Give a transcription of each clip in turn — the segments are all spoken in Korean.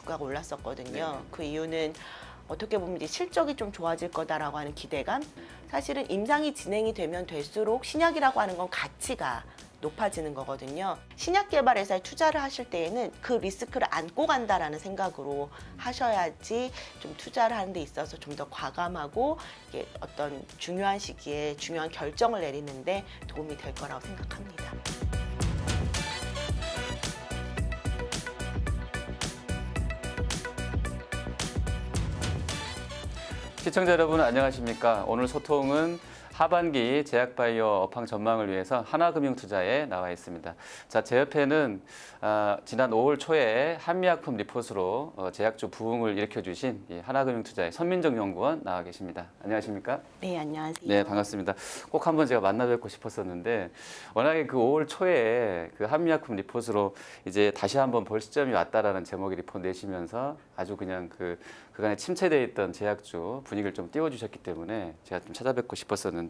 주가가 올랐었거든요. 네. 그 이유는 어떻게 보면 이제 실적이 좀 좋아질 거다라고 하는 기대감. 사실은 임상이 진행이 되면 될수록 신약이라고 하는 건 가치가 높아지는 거거든요. 신약 개발 회사에 투자를 하실 때에는 그 리스크를 안고 간다라는 생각으로 하셔야지 좀 투자를 하는 데 있어서 좀 더 과감하고 이게 어떤 중요한 시기에 중요한 결정을 내리는데 도움이 될 거라고 생각합니다. 시청자 여러분 안녕하십니까? 오늘 소통은 하반기 제약바이오 업황 전망을 위해서 하나금융투자에 나와 있습니다. 자, 제 옆에는 지난 5월 초에 한미약품 리포트로 제약주 부흥을 일으켜주신 이 하나금융투자의 선민정 연구원 나와 계십니다. 안녕하십니까? 네, 안녕하세요. 네, 반갑습니다. 꼭 한번 제가 만나 뵙고 싶었었는데 워낙에 그 5월 초에 그 한미약품 리포트로 이제 다시 한번 볼 시점이 왔다라는 제목의 리포트 내시면서 아주 그냥 그간에 침체되어 있던 제약주 분위기를 좀 띄워주셨기 때문에 제가 좀 찾아뵙고 싶었었는데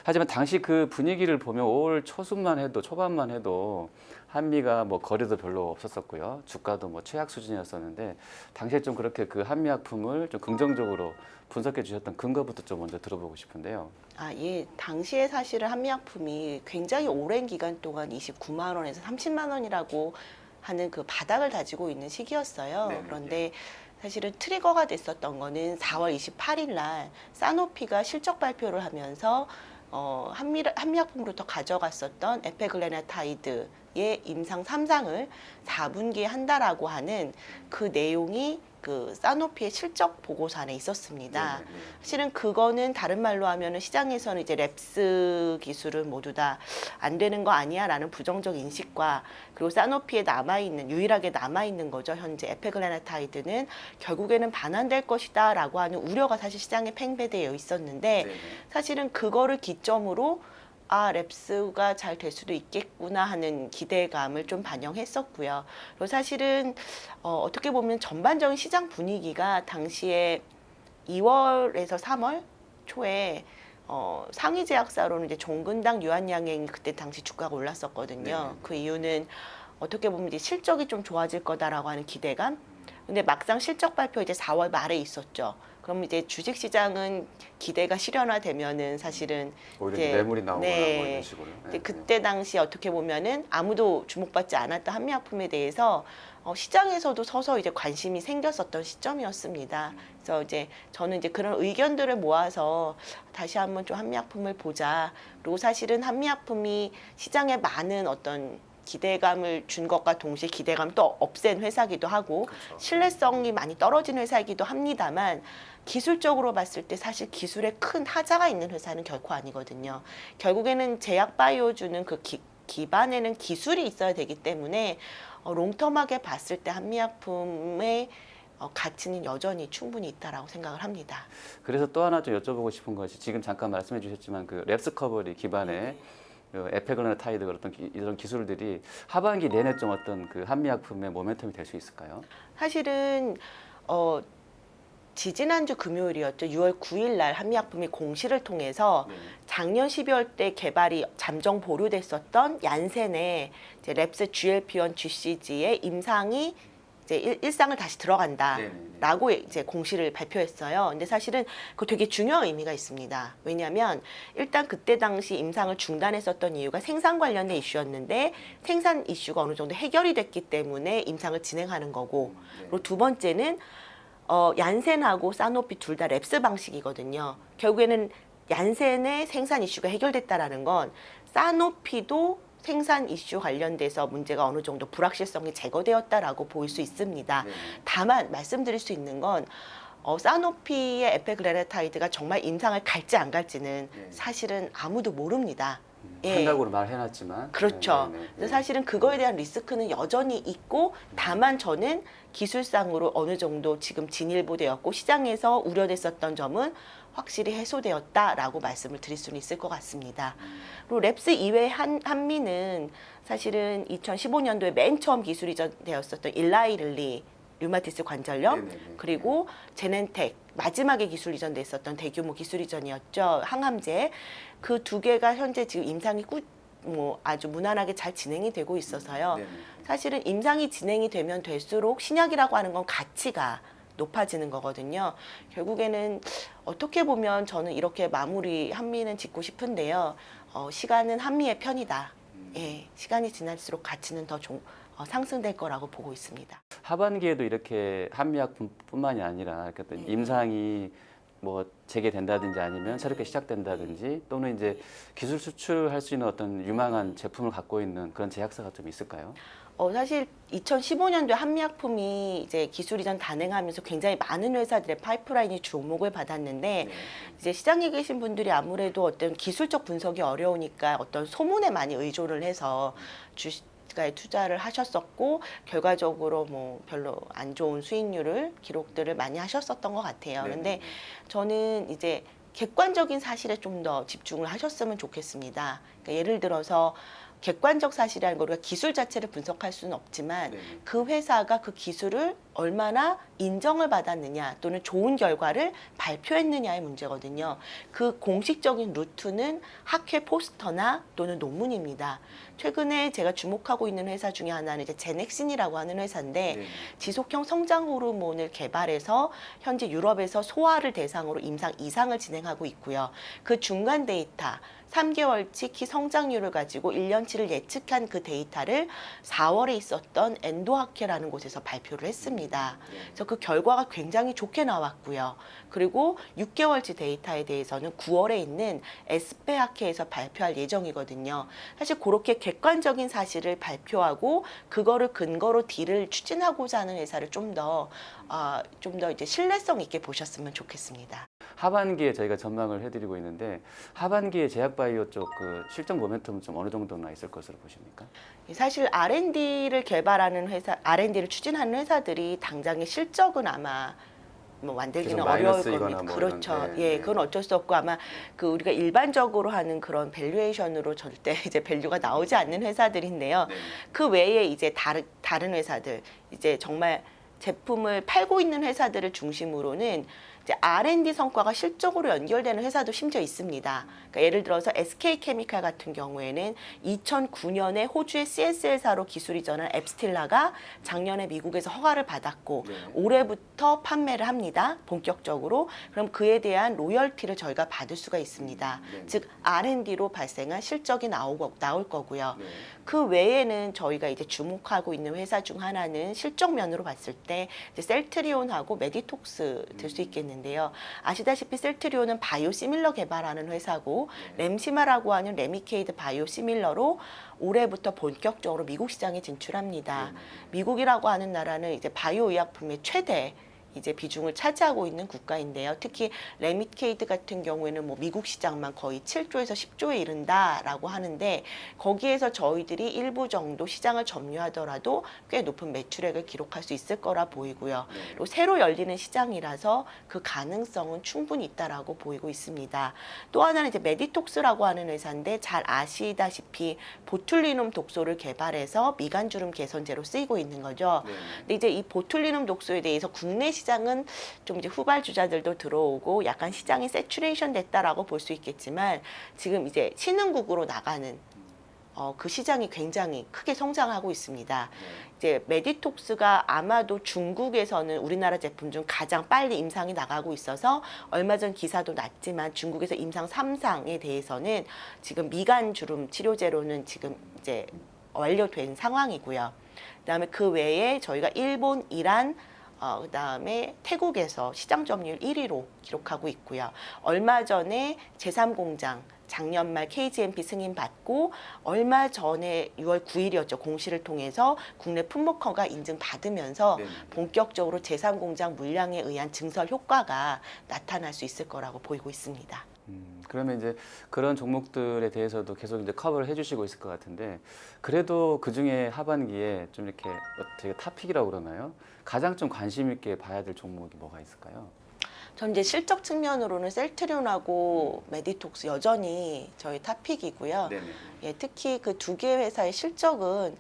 하지만 당시 그 분위기를 보면 5월 초반만 해도 한미가 뭐 거래도 별로 없었었고요. 주가도 뭐 최악 수준이었었는데 당시에 좀 그렇게 그 한미약품을 좀 긍정적으로 분석해 주셨던 근거부터 좀 먼저 들어보고 싶은데요. 예. 당시에 사실은 한미약품이 굉장히 오랜 기간 동안 29만 원에서 30만 원이라고 하는 그 바닥을 다지고 있는 시기였어요. 네네. 그런데 사실은 트리거가 됐었던 거는 4월 28일 날 사노피가 실적 발표를 하면서 한미약품으로부터 가져갔었던 에페글레나타이드의 임상 3상을 4분기에 한다라고 하는 그 내용이 그 사노피의 실적 보고서 안에 있었습니다. 네네. 사실은 그거는 다른 말로 하면은 시장에서는 이제 랩스 기술은 모두 다 안 되는 거 아니야라는 부정적 인식과 그리고 사노피에 유일하게 남아있는 거죠. 현재 에페글레나타이드는 결국에는 반환될 것이다라고 하는 우려가 사실 시장에 팽배되어 있었는데 네네. 사실은 그거를 기점으로 랩스가 잘 될 수도 있겠구나 하는 기대감을 좀 반영했었고요. 그리고 사실은 어떻게 보면 전반적인 시장 분위기가 당시에 2월에서 3월 초에 상위 제약사로는 이제 종근당 유한양행 그때 당시 주가가 올랐었거든요. 네. 그 이유는 어떻게 보면 이제 실적이 좀 좋아질 거다라고 하는 기대감. 근데 막상 실적 발표 이제 4월 말에 있었죠. 그럼 이제 주식 시장은 기대가 실현화되면은 사실은 오히려 이제 매물이 나오거나 뭐 네. 이런 식으로. 근데 그때 당시 어떻게 보면은 아무도 주목받지 않았던 한미약품에 대해서 시장에서도 서서 이제 관심이 생겼었던 시점이었습니다. 그래서 이제 저는 이제 그런 의견들을 모아서 다시 한번 좀 한미약품을 보자. 그리고 사실은 한미약품이 시장에 많은 어떤 기대감을 준 것과 동시에 기대감을 또 없앤 회사기도 하고 그렇죠. 신뢰성이 많이 떨어진 회사이기도 합니다만 기술적으로 봤을 때 사실 기술에 큰 하자가 있는 회사는 결코 아니거든요. 결국에는 제약바이오주는 그 기반에는 기술이 있어야 되기 때문에 롱텀하게 봤을 때 한미약품의 가치는 여전히 충분히 있다라고 생각을 합니다. 그래서 또 하나 좀 여쭤보고 싶은 것이 지금 잠깐 말씀해 주셨지만 그 랩스커버리 기반의 그 에페글레나타이드 이런 기술들이 하반기 내내 좀 어떤 그 한미약품의 모멘텀이 될 수 있을까요? 사실은 지지난주 금요일이었죠. 6월 9일 날 한미약품이 공시를 통해서 작년 12월 때 개발이 잠정 보류됐었던 얀센의 이제 랩스 GLP-1 GCG의 임상이 이제 일상을 다시 들어간다라고 이제 공시를 발표했어요. 근데 사실은 그 되게 중요한 의미가 있습니다. 왜냐하면 일단 그때 당시 임상을 중단했었던 이유가 생산 관련된 이슈였는데 생산 이슈가 어느 정도 해결이 됐기 때문에 임상을 진행하는 거고, 그리고 두 번째는 얀센하고 사노피 둘 다 랩스 방식이거든요. 결국에는 얀센의 생산 이슈가 해결됐다라는 건 사노피도 생산 이슈 관련돼서 문제가 어느 정도 불확실성이 제거되었다라고 보일 수 있습니다. 다만 말씀드릴 수 있는 건 사노피의 에페글레나타이드가 정말 임상을 갈지 안 갈지는 사실은 아무도 모릅니다. 생각으로 말해놨지만 그렇죠. 그래서 사실은 그거에 대한 리스크는 여전히 있고, 다만 저는 기술상으로 어느 정도 지금 진일보되었고 시장에서 우려됐었던 점은 확실히 해소되었다라고 말씀을 드릴 수는 있을 것 같습니다. 그리고 랩스 이외의 한미는 사실은 2015년도에 맨 처음 기술 이전되었었던 일라이릴리 류마티스 관절염, 그리고 제넨텍 마지막에 기술 이전됐었던 대규모 기술 이전이었죠. 항암제. 그 두 개가 현재 지금 임상이 뭐 아주 무난하게 잘 진행이 되고 있어서요. 네네. 사실은 임상이 진행이 되면 될수록 신약이라고 하는 건 가치가 높아지는 거거든요. 결국에는 어떻게 보면 저는 이렇게 마무리 한미는 짓고 싶은데요. 시간은 한미의 편이다. 예, 시간이 지날수록 가치는 더 상승될 거라고 보고 있습니다. 하반기에도 이렇게 한미약품뿐만이 아니라 이렇게 어떤 임상이 뭐 재개된다든지 아니면 새롭게 시작된다든지 또는 이제 기술 수출할 수 있는 어떤 유망한 제품을 갖고 있는 그런 제약사가 좀 있을까요? 사실 2015년도에 한미약품이 이제 기술 이전 단행하면서 굉장히 많은 회사들의 파이프라인이 주목을 받았는데 이제 시장에 계신 분들이 아무래도 어떤 기술적 분석이 어려우니까 어떤 소문에 많이 의존을 해서 주가에 투자를 하셨었고 결과적으로 뭐 별로 안 좋은 수익률을 기록들을 많이 하셨었던 것 같아요. 그런데 저는 이제 객관적인 사실에 좀 더 집중을 하셨으면 좋겠습니다. 그러니까 예를 들어서 객관적 사실이라는 거 우리가 기술 자체를 분석할 수는 없지만 그 회사가 그 기술을 얼마나 인정을 받았느냐 또는 좋은 결과를 발표했느냐의 문제거든요. 그 공식적인 루트는 학회 포스터나 또는 논문입니다. 최근에 제가 주목하고 있는 회사 중에 하나는 이제 제넥신이라고 하는 회사인데 지속형 성장 호르몬을 개발해서 현재 유럽에서 소아를 대상으로 임상 2상을 진행하고 있고요. 그 중간 데이터 3개월치 키 성장률을 가지고 1년치를 예측한 그 데이터를 4월에 있었던 엔도학회라는 곳에서 발표를 했습니다. 그래서 그 결과가 굉장히 좋게 나왔고요. 그리고 6개월치 데이터에 대해서는 9월에 있는 에스페 학회에서 발표할 예정이거든요. 사실 그렇게 객관적인 사실을 발표하고 그거를 근거로 딜을 추진하고자 하는 회사를 좀 더 이제 신뢰성 있게 보셨으면 좋겠습니다. 하반기에 저희가 전망을 해드리고 있는데 하반기에 제약바이오 쪽 그 실적 모멘텀은 좀 어느 정도나 있을 것으로 보십니까? 사실 R&D를 개발하는 회사, R&D를 추진하는 회사들이 당장의 실적은 아마 뭐 만들기는 계속 어려울 마이너스이거나 겁니다. 뭐 그렇죠. 이런, 네, 예, 네. 그건 어쩔 수 없고 아마 그 우리가 일반적으로 하는 그런 밸류에이션으로 절대 이제 밸류가 나오지 않는 회사들인데요. 그 외에 이제 다른 회사들 이제 정말 제품을 팔고 있는 회사들을 중심으로는 이제 R&D 성과가 실적으로 연결되는 회사도 심지어 있습니다. 그러니까 예를 들어서 SK케미칼 같은 경우에는 2009년에 호주의 CSL사로 기술 이전한 앱스틸라가 작년에 미국에서 허가를 받았고 올해부터 판매를 합니다. 본격적으로. 그럼 그에 대한 로열티를 저희가 받을 수가 있습니다. 즉 R&D로 발생한 실적이 나올 거고요. 그 외에는 저희가 이제 주목하고 있는 회사 중 하나는 실적 면으로 봤을 때 이제 셀트리온하고 메디톡스 들 수 있겠는데요. 아시다시피 셀트리온은 바이오시밀러 개발하는 회사고 램시마라고 하는 레미케이드 바이오시밀러로 올해부터 본격적으로 미국 시장에 진출합니다. 미국이라고 하는 나라는 이제 바이오 의약품의 최대 이제 비중을 차지하고 있는 국가인데요. 특히 레미케이드 같은 경우에는 뭐 미국 시장만 거의 7조에서 10조에 이른다라고 하는데 거기에서 저희들이 일부 정도 시장을 점유하더라도 꽤 높은 매출액을 기록할 수 있을 거라 보이고요. 그리고 새로 열리는 시장이라서 그 가능성은 충분히 있다라고 보이고 있습니다. 또 하나는 이제 메디톡스라고 하는 회사인데 잘 아시다시피 보툴리눔 독소를 개발해서 미간주름 개선제로 쓰이고 있는 거죠. 근데 이제 이 보툴리눔 독소에 대해서 국내 시장은 좀 이제 후발주자들도 들어오고 약간 시장이 세츄레이션 됐다라고 볼 수 있겠지만 지금 이제 신흥국으로 나가는 그 시장이 굉장히 크게 성장하고 있습니다. 이제 메디톡스가 아마도 중국에서는 우리나라 제품 중 가장 빨리 임상이 나가고 있어서 얼마 전 기사도 났지만 중국에서 임상 3상에 대해서는 지금 미간 주름 치료제로는 지금 이제 완료된 상황이고요. 그다음에 그 외에 저희가 일본, 이란 그다음에 태국에서 시장 점유율 1위로 기록하고 있고요. 얼마 전에 제3공장 작년 말 KGMP 승인 받고 얼마 전에 6월 9일이었죠. 공시를 통해서 국내 품목허가 인증받으면서 본격적으로 제3공장 물량에 의한 증설 효과가 나타날 수 있을 거라고 보이고 있습니다. 그러면 이제 그런 종목들에 대해서도 계속 이제 커버를 해주시고 있을 것 같은데 그래도 그 중에 하반기에 좀 이렇게 되게 탑픽이라고 그러나요? 가장 좀 관심 있게 봐야 될 종목이 뭐가 있을까요? 전 이제 실적 측면으로는 셀트리온하고 메디톡스 여전히 저희 탑픽이고요. 예, 특히 그 두 개 회사의 실적은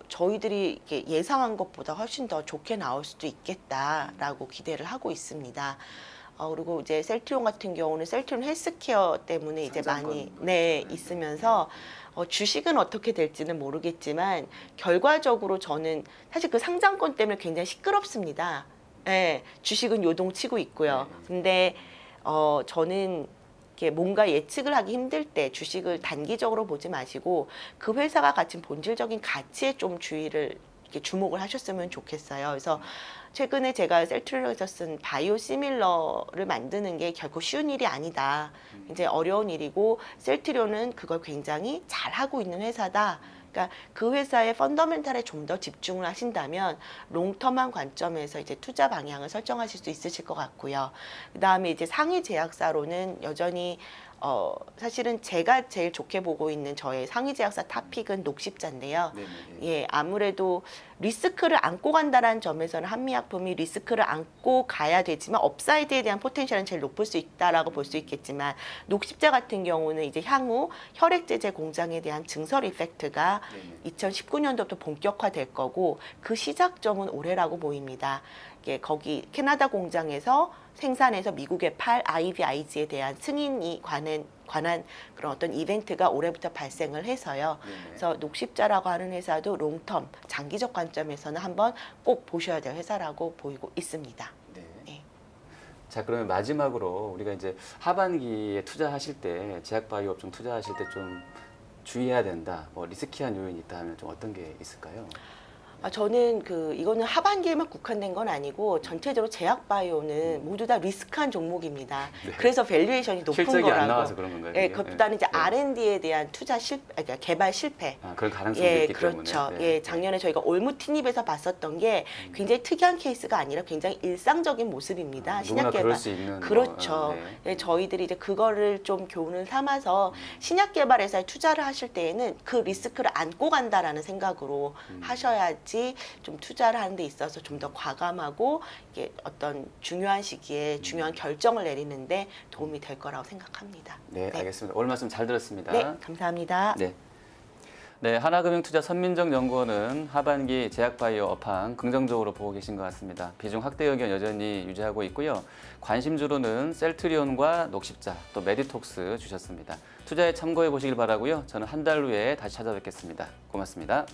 저희들이 이렇게 예상한 것보다 훨씬 더 좋게 나올 수도 있겠다라고 기대를 하고 있습니다. 그리고 이제 셀트리온 같은 경우는 셀트리온 헬스케어 때문에 이제 많이 있으면서 주식은 어떻게 될지는 모르겠지만 결과적으로 저는 사실 그 상장권 때문에 굉장히 시끄럽습니다. 예, 주식은 요동치고 있고요. 근데 저는 이렇게 뭔가 예측을 하기 힘들 때 주식을 단기적으로 보지 마시고 그 회사가 가진 본질적인 가치에 좀 주의를 이렇게 주목을 하셨으면 좋겠어요. 그래서 최근에 제가 셀트리온에서 쓴 바이오 시밀러를 만드는 게 결코 쉬운 일이 아니다. 이제 어려운 일이고 셀트리온은 그걸 굉장히 잘 하고 있는 회사다. 그러니까 그 회사의 펀더멘탈에 좀 더 집중을 하신다면 롱텀한 관점에서 이제 투자 방향을 설정하실 수 있으실 것 같고요. 그다음에 이제 상위 제약사로는 여전히 사실은 제가 제일 좋게 보고 있는 저의 상위 제약사 탑픽은 녹십자인데요. 예, 아무래도 리스크를 안고 간다는 점에서는 한미약품이 리스크를 안고 가야 되지만 업사이드에 대한 포텐셜은 제일 높을 수 있다라고 볼 수 있겠지만 녹십자 같은 경우는 이제 향후 혈액제제 공장에 대한 증설 이펙트가 2019년도부터 본격화될 거고 그 시작점은 올해라고 보입니다. 예, 거기 캐나다 공장에서 생산해서 미국에 팔 IVIG에 대한 승인이 관한 그런 어떤 이벤트가 올해부터 발생을 해서요. 그래서 녹십자라고 하는 회사도 롱텀, 장기적 관점에서는 한번 꼭 보셔야 될 회사라고 보이고 있습니다. 네. 자, 그러면 마지막으로 우리가 이제 하반기에 투자하실 때 제약바이오 업종 투자하실 때 좀 주의해야 된다, 뭐 리스키한 요인이 있다 하면 좀 어떤 게 있을까요? 저는 이거는 하반기에만 국한된 건 아니고 전체적으로 제약바이오는 모두 다 리스크한 종목입니다. 그래서 밸류에이션이 높은 실적이 거라고. 안 나와서 그런 건가요? 예, 그게? 그보다는 이제 R&D에 대한 투자 그러니까 개발 실패. 그런 가능성이 예, 있기 그렇죠. 때문에. 예, 작년에 저희가 올무티닙에서 봤었던 게 굉장히 특이한 케이스가 아니라 굉장히 일상적인 모습입니다. 누구나 신약 개발. 그럴 수 있는 그렇죠. 예, 저희들이 이제 그거를 좀 교훈을 삼아서 신약 개발 회사에 투자를 하실 때에는 그 리스크를 안고 간다라는 생각으로 하셔야지 좀 투자를 하는 데 있어서 좀 더 과감하고 이게 어떤 중요한 시기에 중요한 결정을 내리는데 도움이 될 거라고 생각합니다. 네, 알겠습니다. 오늘 말씀 잘 들었습니다. 네, 감사합니다. 네. 네, 하나금융투자 선민정 연구원은 하반기 제약바이오 업황 긍정적으로 보고 계신 것 같습니다. 비중 확대 의견 여전히 유지하고 있고요. 관심주로는 셀트리온과 녹십자, 또 메디톡스 주셨습니다. 투자에 참고해 보시길 바라고요. 저는 한 달 후에 다시 찾아뵙겠습니다. 고맙습니다.